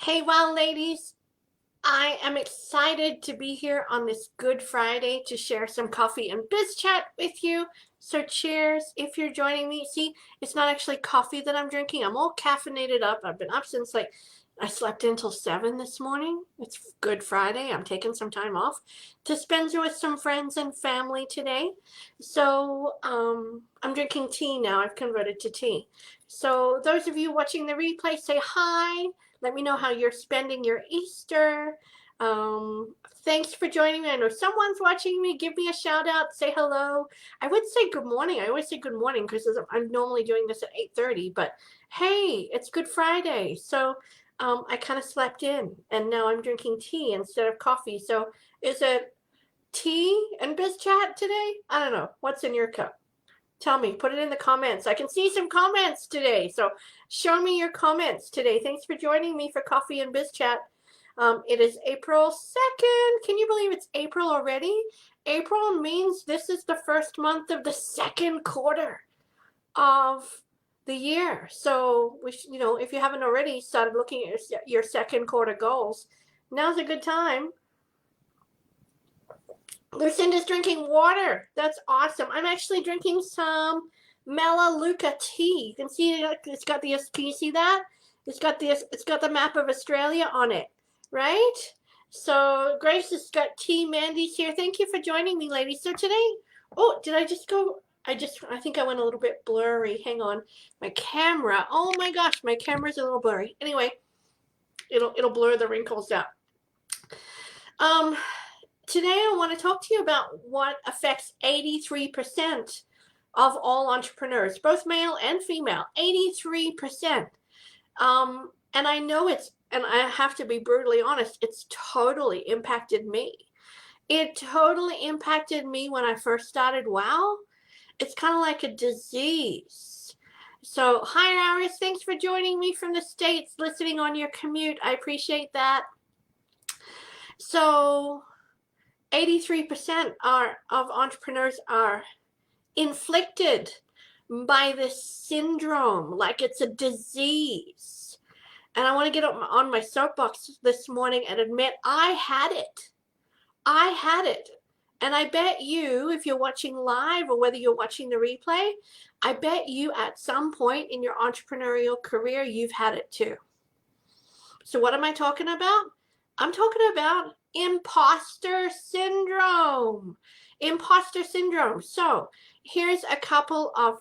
Hey, well, ladies, I am excited to be here on this Good Friday to share some coffee and biz chat with you. So cheers if you're joining me. See, it's not actually coffee that I'm drinking. I'm all caffeinated up. I've been up since I slept until 7 this morning. It's Good Friday. I'm taking some time off to spend with some friends and family today. So I'm drinking tea now. I've converted to tea. So those of you watching the replay, say hi. Let me know how you're spending your Easter. Thanks for joining me. I know someone's watching me. Give me a shout out. Say hello. I would say good morning. I always say good morning because I'm normally doing this at 8:30. But hey, it's Good Friday. So I kind of slept in and now I'm drinking tea instead of coffee. So is it tea and biz chat today? I don't know. What's in your cup? Tell me, put it in the comments. I can see some comments today. So show me your comments today. Thanks for joining me for Coffee and Biz Chat. It is April 2nd. Can you believe it's April already? April means this is the first month of the second quarter of the year. So, if you haven't already started looking at your second quarter goals, now's a good time. Lucinda's drinking water. That's awesome. I'm actually drinking some Melaleuca tea. You can see it's got the. Can you see that? It's got the map of Australia on it, right? So Grace has got tea. Mandy's here. Thank you for joining me, ladies. So today, did I just go? I think I went a little bit blurry. Hang on, my camera. Oh my gosh, my camera's a little blurry. Anyway, it'll blur the wrinkles out. Today I want to talk to you about what affects 83% of all entrepreneurs, both male and female, 83%. And I know and I have to be brutally honest, it's totally impacted me. It totally impacted me when I first started. Wow. It's kind of like a disease. So, hi, Iris. Thanks for joining me from the States, listening on your commute. I appreciate that. So, 83% of entrepreneurs are inflicted by this syndrome, like it's a disease. And I want to get on my soapbox this morning and admit I had it. I had it. And I bet you, if you're watching live or whether you're watching the replay, I bet you at some point in your entrepreneurial career, you've had it too. So what am I talking about? I'm talking about imposter syndrome. Imposter syndrome. So here's a couple of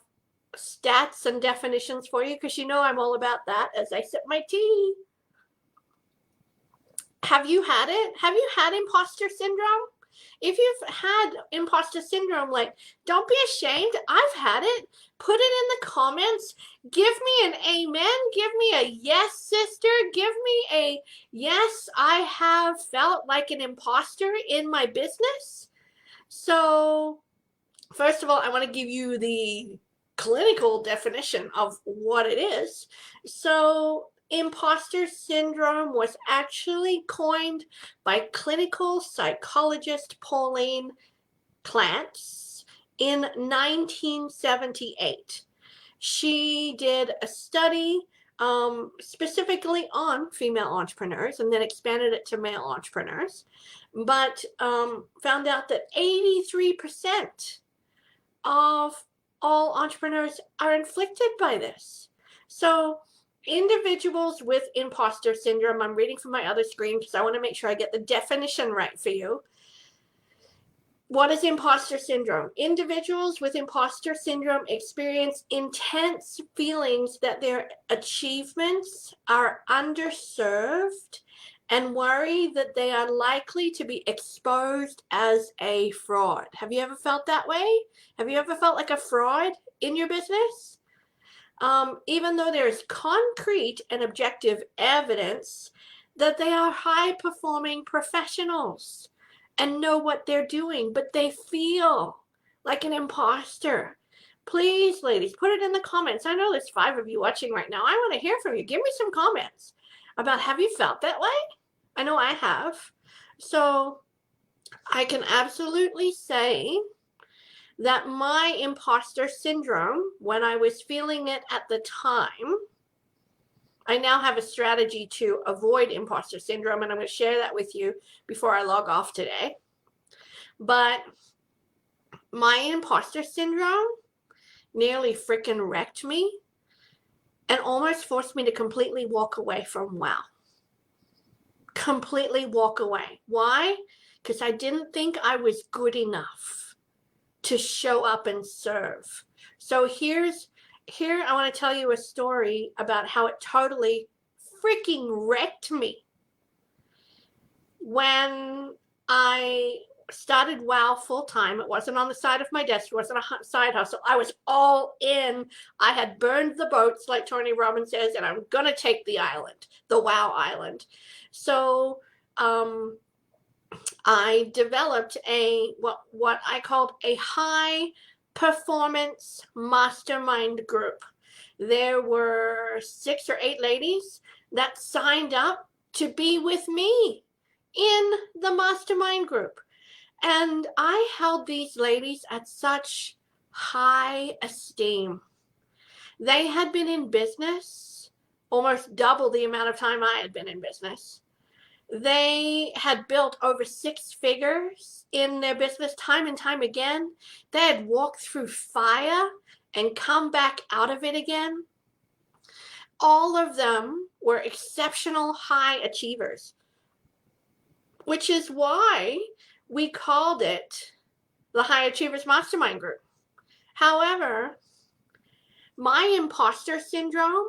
stats and definitions for you because you know I'm all about that as I sip my tea. Have you had it? Have you had imposter syndrome? If you've had imposter syndrome, don't be ashamed. I've had it. Put it in the comments. Give me an amen. Give me a yes, sister. Give me a yes, I have felt like an imposter in my business. So, first of all, I want to give you the clinical definition of what it is. So, imposter syndrome was actually coined by clinical psychologist Pauline Clance in 1978. She did a study specifically on female entrepreneurs and then expanded it to male entrepreneurs, but found out that 83% of all entrepreneurs are inflicted by this. So individuals with imposter syndrome, I'm reading from my other screen because I want to make sure I get the definition right for you. What is imposter syndrome? Individuals with imposter syndrome experience intense feelings that their achievements are underserved and worry that they are likely to be exposed as a fraud. Have you ever felt that way? Have you ever felt like a fraud in your business? Even though there is concrete and objective evidence that they are high-performing professionals and know what they're doing, but they feel like an imposter. Please, ladies, put it in the comments. I know there's 5 of you watching right now. I want to hear from you. Give me some comments about, have you felt that way? I know I have. So I can absolutely say that my imposter syndrome, when I was feeling it at the time, I now have a strategy to avoid imposter syndrome, and I'm going to share that with you before I log off today. But my imposter syndrome nearly freaking wrecked me and almost forced me to completely walk away from WOW. Completely walk away. Why? Because I didn't think I was good enough to show up and serve. So here I want to tell you a story about how it totally freaking wrecked me. When I started WOW full time, it wasn't on the side of my desk, it wasn't a side hustle. I was all in. I had burned the boats, like Tony Robbins says, and I'm gonna take the island, the WOW island. So I developed what I called a high performance mastermind group. There were 6 or 8 ladies that signed up to be with me in the mastermind group. And I held these ladies at such high esteem. They had been in business almost double the amount of time I had been in business. They had built over 6 figures in their business time and time again. They had walked through fire and come back out of it again. All of them were exceptional high achievers, which is why we called it the High Achievers Mastermind Group. However, my imposter syndrome,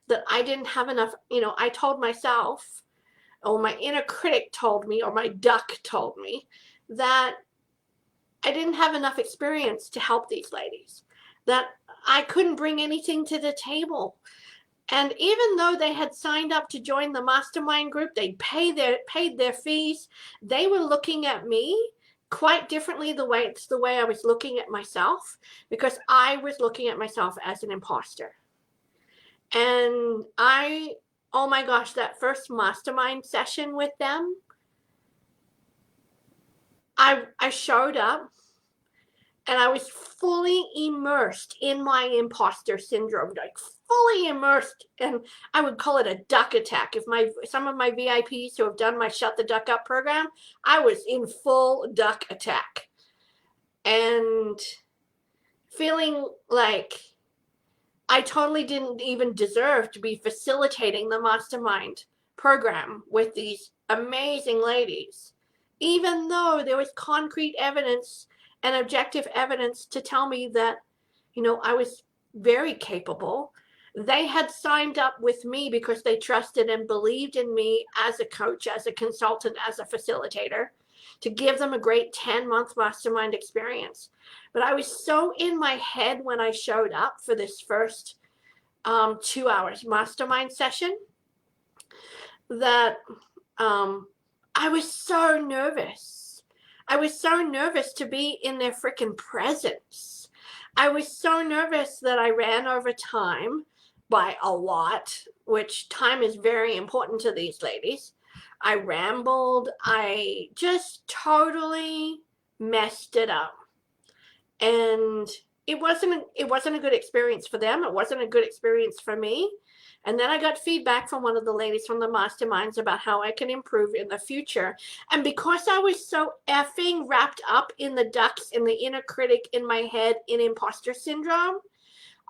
that I didn't have enough, I told myself, or my inner critic told me, or my duck told me, that I didn't have enough experience to help these ladies, that I couldn't bring anything to the table. And even though they had signed up to join the mastermind group, they paid their fees, they were looking at me quite differently the way I was looking at myself, because I was looking at myself as an imposter. And oh my gosh, that first mastermind session with them, I showed up and I was fully immersed in my imposter syndrome, like fully immersed. And I would call it a duck attack. Some of my VIPs who have done my Shut the Duck Up program, I was in full duck attack and feeling like I totally didn't even deserve to be facilitating the mastermind program with these amazing ladies, even though there was concrete evidence and objective evidence to tell me that, I was very capable. They had signed up with me because they trusted and believed in me as a coach, as a consultant, as a facilitator, to give them a great 10-month mastermind experience. But I was so in my head when I showed up for this first 2 hours mastermind session that I was so nervous. I was so nervous to be in their freaking presence. I was so nervous that I ran over time by a lot, which time is very important to these ladies. I rambled. I just totally messed it up. And it wasn't a good experience for them. It wasn't a good experience for me. And then I got feedback from one of the ladies from the masterminds about how I can improve in the future. And because I was so effing wrapped up in the ducks, in the inner critic in my head, in imposter syndrome,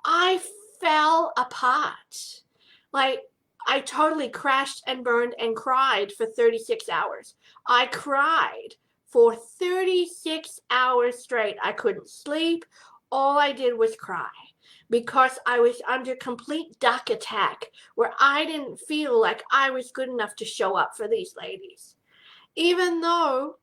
I fell apart. Like, I totally crashed and burned and cried for 36 hours. I cried for 36 hours straight. I couldn't sleep. All I did was cry because I was under complete duck attack where I didn't feel like I was good enough to show up for these ladies. Even though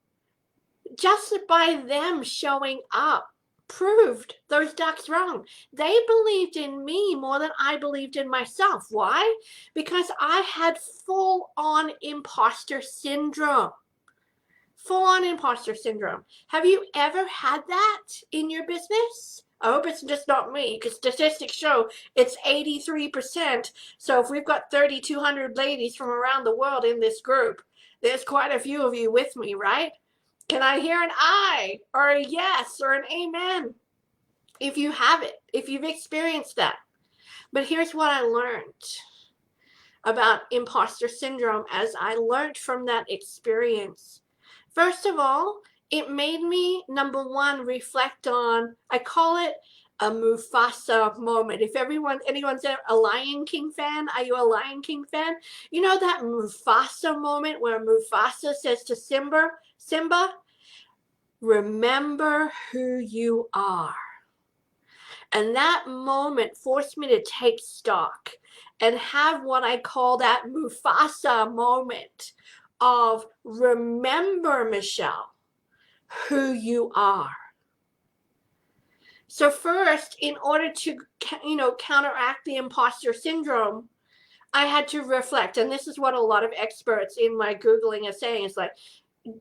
just by them showing up proved those ducks wrong. They believed in me more than I believed in myself. Why? Because I had full-on imposter syndrome. Full-on imposter syndrome. Have you ever had that in your business? I hope it's just not me, because statistics show it's 83%. So if we've got 3,200 ladies from around the world in this group, there's quite a few of you with me, right? Can I hear an I or a yes or an amen if you have it, if you've experienced that? But here's what I learned. about imposter syndrome as I learned from that experience. First of all, it made me, number one, reflect on, I call it a Mufasa moment. If anyone's a Lion King fan, are you a Lion King fan? You know that Mufasa moment where Mufasa says to Simba, remember who you are. And that moment forced me to take stock and have what I call that Mufasa moment of remember, Michelle, who you are. So first, in order to, counteract the imposter syndrome, I had to reflect. And this is what a lot of experts in my Googling are saying. It's like,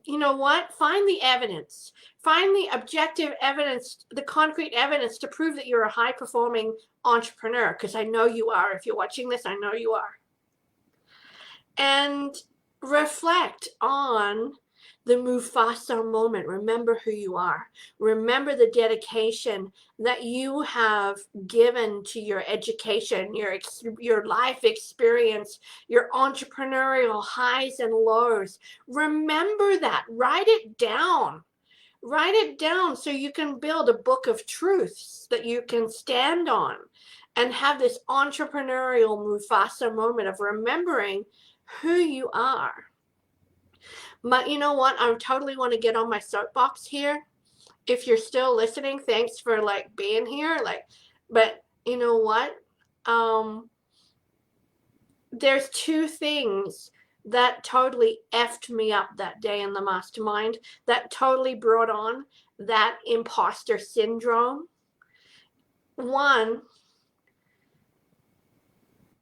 you know what? Find the evidence. Find the objective evidence, the concrete evidence to prove that you're a high-performing entrepreneur, because I know you are. If you're watching this, I know you are. And reflect on the Mufasa moment. Remember who you are. Remember the dedication that you have given to your education, your life experience, your entrepreneurial highs and lows. Remember that. Write it down. Write it down so you can build a book of truths that you can stand on and have this entrepreneurial Mufasa moment of remembering who you are. But you know what? I totally want to get on my soapbox here. If you're still listening, thanks for being here. But you know what? There's two things that totally effed me up that day in the mastermind, that totally brought on that imposter syndrome. One,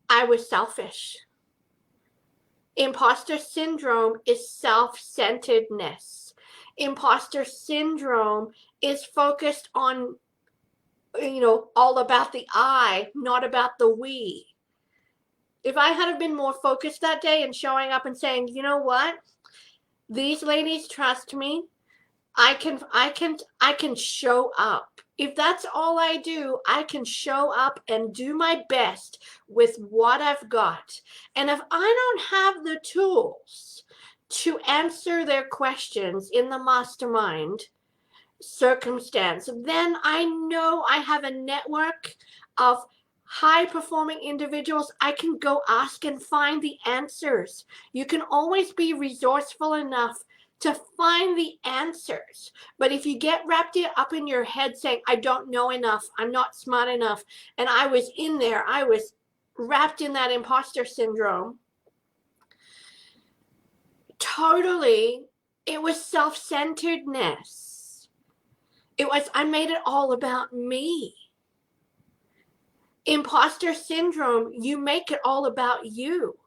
I was selfish. Imposter syndrome is self-centeredness. Imposter syndrome is focused on, all about the I, not about the we. If I had been more focused that day and showing up and saying, you know what? These ladies trust me. I can show up. If that's all I do, I can show up and do my best with what I've got. And if I don't have the tools to answer their questions in the mastermind circumstance, then I know I have a network of high-performing individuals. I can go ask and find the answers. You can always be resourceful enough to find the answers. But if you get wrapped up in your head saying, I don't know enough, I'm not smart enough, and I was wrapped in that imposter syndrome, totally, it was self-centeredness. I made it all about me. Imposter syndrome, you make it all about you.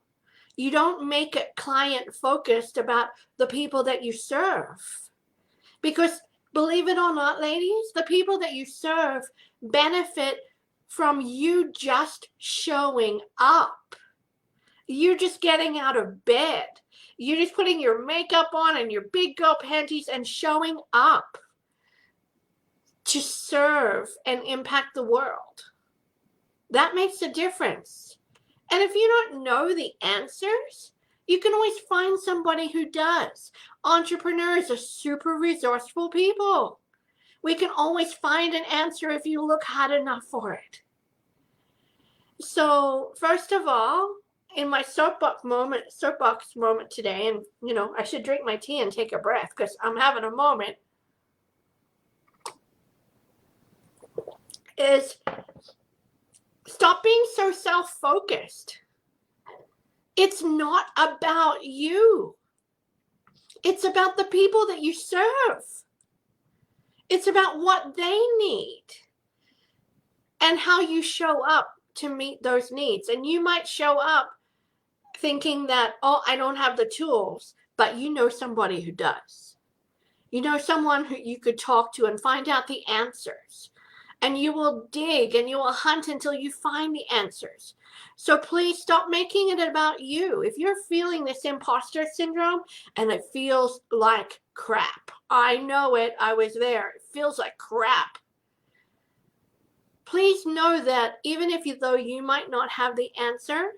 You don't make it client focused about the people that you serve. Because believe it or not, ladies, the people that you serve benefit from you just showing up. You're just getting out of bed. You're just putting your makeup on and your big girl panties and showing up to serve and impact the world. That makes a difference. And if you don't know the answers, you can always find somebody who does. Entrepreneurs are super resourceful people. We can always find an answer if you look hard enough for it. So first of all, in my soapbox moment today, and I should drink my tea and take a breath because I'm having a moment, is stop being so self-focused. It's not about you. It's about the people that you serve. It's about what they need and how you show up to meet those needs. And you might show up thinking that, oh, I don't have the tools, but you know somebody who does. You know someone who you could talk to and find out the answers. And you will dig and you will hunt until you find the answers. So please stop making it about you. If you're feeling this imposter syndrome and it feels like crap, I know it, I was there, it feels like crap. Please know that even though you might not have the answer,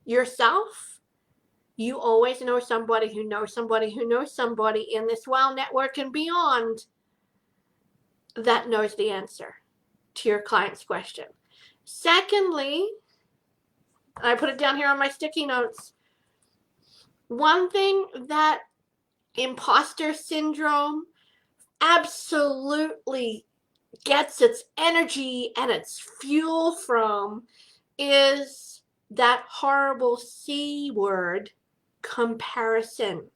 yourself, you always know somebody who knows somebody who knows somebody in this WOW network and beyond that knows the answer to your client's question. Secondly, I put it down here on my sticky notes. One thing that imposter syndrome absolutely gets its energy and its fuel from is that horrible C word, comparison.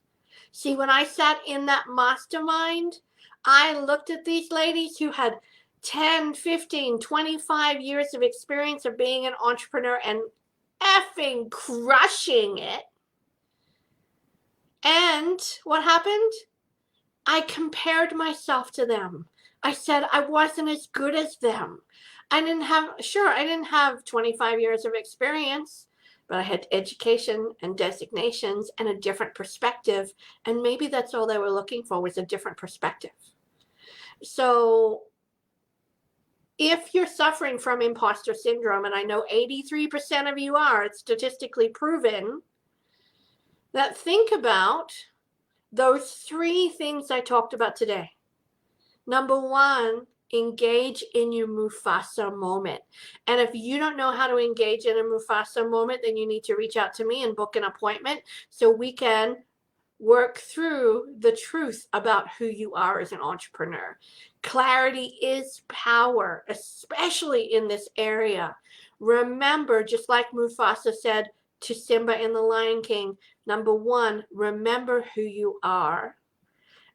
See, when I sat in that mastermind, I looked at these ladies who had 10, 15, 25 years of experience of being an entrepreneur and effing crushing it. And what happened? I compared myself to them. I said I wasn't as good as them. I didn't have 25 years of experience, but I had education and designations and a different perspective. And maybe that's all they were looking for, was a different perspective. So if you're suffering from imposter syndrome, and I know 83% of you are, it's statistically proven, that think about those 3 things I talked about today. Number 1, engage in your Mufasa moment. And if you don't know how to engage in a Mufasa moment, then you need to reach out to me and book an appointment so we can work through the truth about who you are as an entrepreneur. Clarity is power, especially in this area. Remember, just like Mufasa said to Simba in The Lion King, number 1, remember who you are.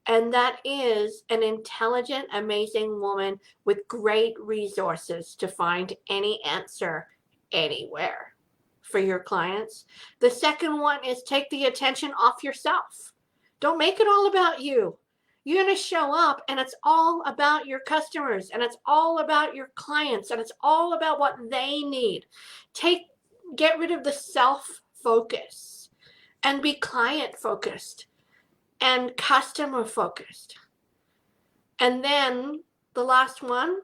And that is an intelligent, amazing woman with great resources to find any answer anywhere for your clients. The second one is take the attention off yourself. Don't make it all about you. You're going to show up and it's all about your customers and it's all about your clients and it's all about what they need. Get rid of the self-focus and be client-focused and customer focused. And then the last one,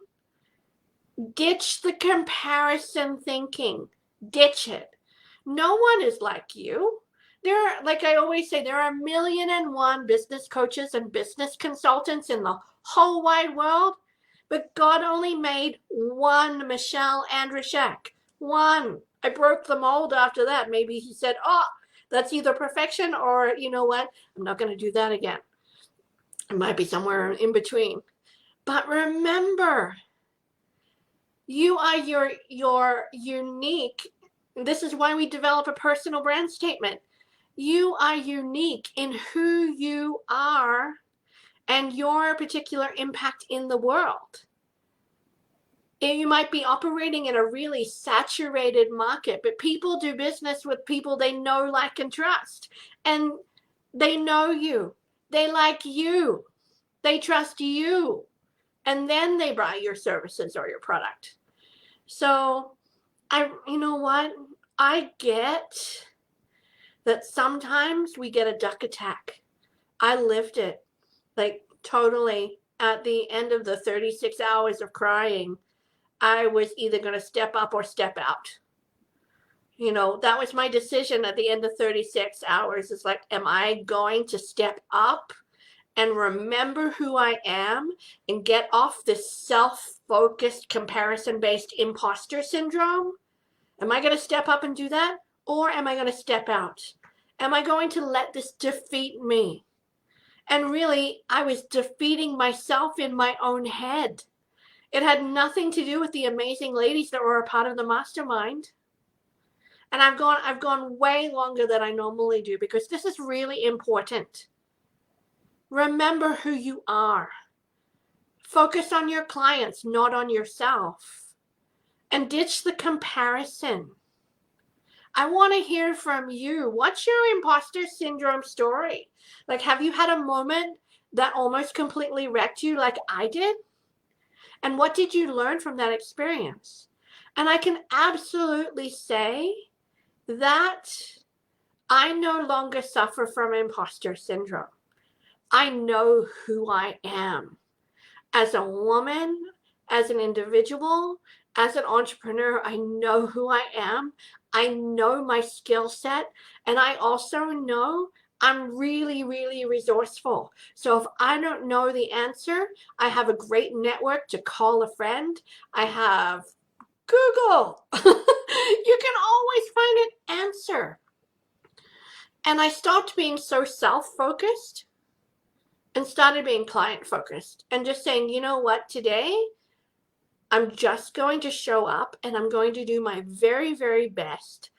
ditch the comparison thinking. Ditch it. No one is like you. Like I always say, there are 1,000,001 business coaches and business consultants in the whole wide world, but God only made one Michelle Andrishak. One. I broke the mold after that. Maybe he said, oh, that's either perfection or, you know what, I'm not going to do that again. It might be somewhere in between. But remember, you are your unique. This is why we develop a personal brand statement. You are unique in who you are and your particular impact in the world. You might be operating in a really saturated market, but people do business with people they know, like, and trust. And they know you. They like you. They trust you. And then they buy your services or your product. So, you know what? I get that sometimes we get a duck attack. I lived it, like, totally. At the end of the 36 hours of crying, I was either going to step up or step out. You know, that was my decision at the end of 36 hours. It's like, am I going to step up and remember who I am and get off this self-focused, comparison-based imposter syndrome? Am I going to step up and do that? Or am I going to step out? Am I going to let this defeat me? And really, I was defeating myself in my own head. It had nothing to do with the amazing ladies that were a part of the mastermind. And I've gone way longer than I normally do because this is really important. Remember who you are. Focus on your clients, not on yourself. And ditch the comparison. I want to hear from you. What's your imposter syndrome story? Like, have you had a moment that almost completely wrecked you like I did? And what did you learn from that experience? And I can absolutely say that I no longer suffer from imposter syndrome. I know who I am as a woman, as an individual, as an entrepreneur, I know who I am. I know my skill set, and I also know I'm really, really resourceful. So if I don't know the answer, I have a great network to call a friend. I have Google. You can always find an answer. And I stopped being so self-focused and started being client-focused and just saying, you know what, today I'm just going to show up and I'm going to do my very, very best.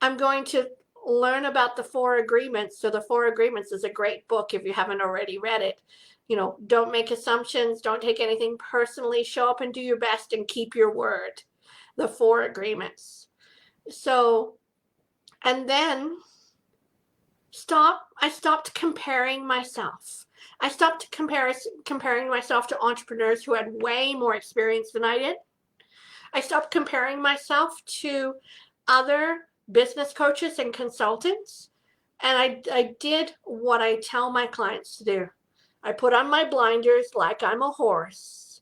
I'm going to learn about the 4 agreements. So the 4 agreements is a great book if you haven't already read it. You know, don't make assumptions, don't take anything personally, show up and do your best and keep your word. The 4 agreements. So, and then I stopped comparing myself. I stopped comparing myself to entrepreneurs who had way more experience than I did. I stopped comparing myself to other business coaches and consultants. And I did what I tell my clients to do. I put on my blinders like I'm a horse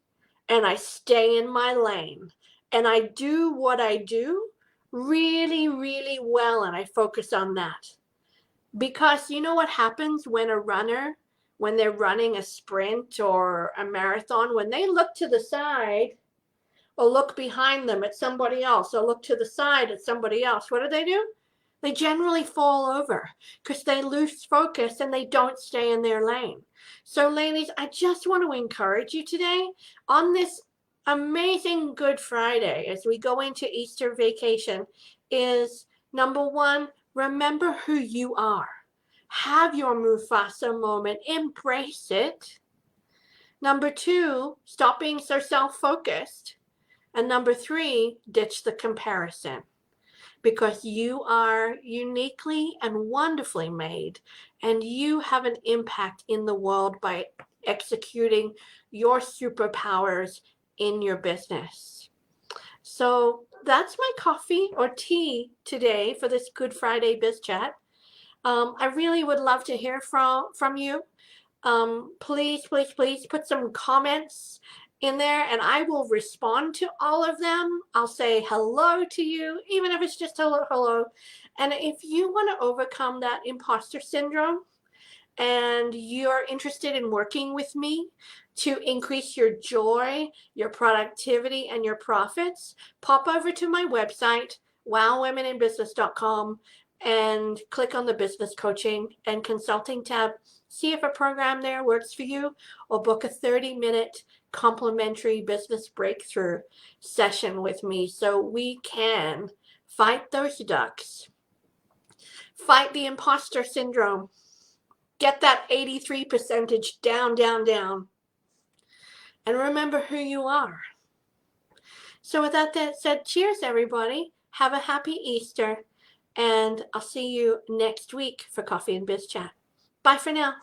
and I stay in my lane. And I do what I do really, really well. And I focus on that. Because you know what happens when a runner, when they're running a sprint or a marathon, when they look to the side or look behind them at somebody else or look to the side at somebody else, what do? They generally fall over because they lose focus and they don't stay in their lane. So ladies, I just want to encourage you today on this amazing Good Friday as we go into Easter vacation is, number one, remember who you are. Have your Mufasa moment. Embrace it. Number 2, stop being so self-focused. And number 3, ditch the comparison. Because you are uniquely and wonderfully made, and you have an impact in the world by executing your superpowers in your business. So that's my coffee or tea today for this Good Friday Biz Chat. I really would love to hear from you. Please put some comments in there and I will respond to all of them. I'll say hello to you, even if it's just hello. And if you want to overcome that imposter syndrome and you're interested in working with me to increase your joy, your productivity, and your profits, pop over to my website, wowwomeninbusiness.com, and click on the business coaching and consulting tab. See if a program there works for you, or book a 30-minute complimentary business breakthrough session with me so we can fight those ducks, fight the imposter syndrome, get that 83 percentage down, and remember who you are. So with that said, cheers everybody. Have a happy Easter, and I'll see you next week for Coffee and Biz Chat. Bye for now.